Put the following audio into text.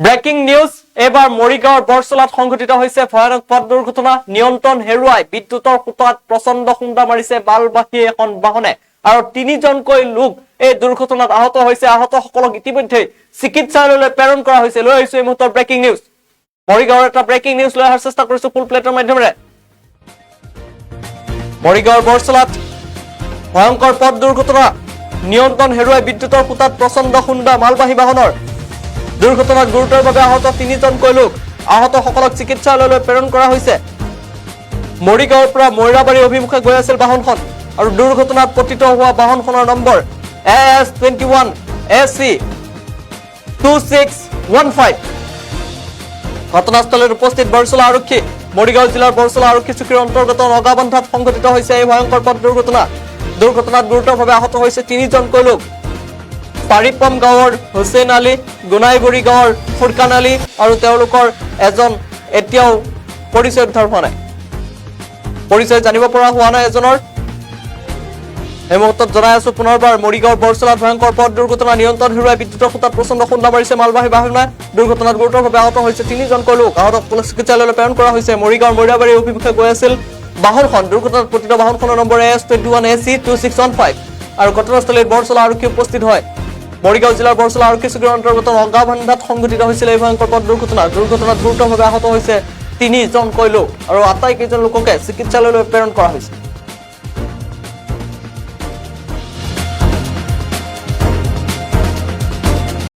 breaking news এবাৰ মৰিগাঁৱৰ বৰচলাত সংঘটিত হৈছে ভয়ানক পথ দুৰ্ঘটনা নিয়ন্ত্ৰণ হেৰুৱাই বিদ্যুতৰ খুঁটাত প্ৰচণ্ড খুন্দা মাৰিছে মালবাহী এখন বাহনে আৰু তিনিজনকৈ লোক এই দুৰ্ঘটনাত আহত হৈছে আহতসকলক ইতিমধ্যে চিকিৎসালয়লৈ প্ৰেৰণ কৰা হৈছে লৈ আহিছো এই মুহূৰ্তৰ ব্ৰেকিং নিউজ মৰিগাঁৱৰ এটা ব্ৰেকিং নিউজ লৈ অহাৰ চেষ্টা কৰিছো ফুল প্লেটৰ মাধ্যমেৰে মৰিগাঁৱৰ বৰচলাত ভয়ংকৰ পথ দুৰ্ঘটনা নিয়ন্ত্ৰণ হেৰুৱাই বিদ্যুতৰ খুঁটাত প্ৰচণ্ড খুন্দা মালবাহী বাহনৰ দুৰ্ঘটনাত গুৰুতৰভাৱে আহত তিনিজনকৈ লোক আহতসকলক চিকিৎসালয়লৈ প্ৰেৰণ কৰা হৈছে মৰিগাঁৱৰ পৰা মৈৰাবাৰী অভিমুখে গৈ আছিল বাহনখন আৰু দুৰ্ঘটনাত পতিত হোৱা বাহনখনৰ নম্বৰ AS21 AC 2615 ঘটনাস্থলত উপস্থিত বৰচলা আৰক্ষী মৰিগাঁও জিলাৰ বৰচলা আৰক্ষী চকীৰ অন্তৰ্গত নগাবান্ধাত সংঘটিত হৈছে এই ভয়ংকৰ পথ দুৰ্ঘটনাত গুৰুতৰভাৱে আহত হৈছে তিনিজনকৈ লোক পাৰিপম গাঁৱৰ হুছেইন আলী গুনাইবুৰী গাঁৱৰ ফুৰকান আলী আৰু তেওঁলোকৰ এজন এতিয়াও পৰিচয় উদ্ধাৰ হোৱা নাই পৰিচয় জানিব পৰা হোৱা নাই এজনৰ এই মুহূৰ্তত জনাই আছো পুনৰবাৰ মৰিগাঁৱৰ বৰচলাত ভয়ংকৰ পথ দুৰ্ঘটনা নিয়ন্ত্ৰণ হেৰুৱাই বিদ্যুতৰ খুঁটাত প্ৰচণ্ড খুন্দা মাৰিছে মালবাহী বাহনে দুৰ্ঘটনাত গুৰুতৰভাৱে আহত হৈছে তিনিজনকৈ লোক আহতসকলক চিকিৎসালয়লৈ প্ৰেৰণ কৰা হৈছে মৰিগাঁৱৰ মৈৰাবাৰী অভিমুখে গৈ আছিল বাহনখন দুৰ্ঘটনাত পতিত বাহনখনৰ নম্বৰ AS21 AC 2615 আৰু ঘটনাস্থলীত বৰচলা আৰক্ষী উপস্থিত হয় মৰিগাঁও জিলাৰ বৰচলা আৰক্ষী চকীৰ অন্তৰ্গত নগাবান্ধাত সংঘটিত হৈছিল এই ভয়ংকৰ পথ দুৰ্ঘটনাত গুৰুতৰভাৱে আহত হৈছে তিনিজনকৈ লোক আৰু আটাইকেইজন লোককে চিকিৎসালয়লৈ প্ৰেৰণ কৰা হৈছে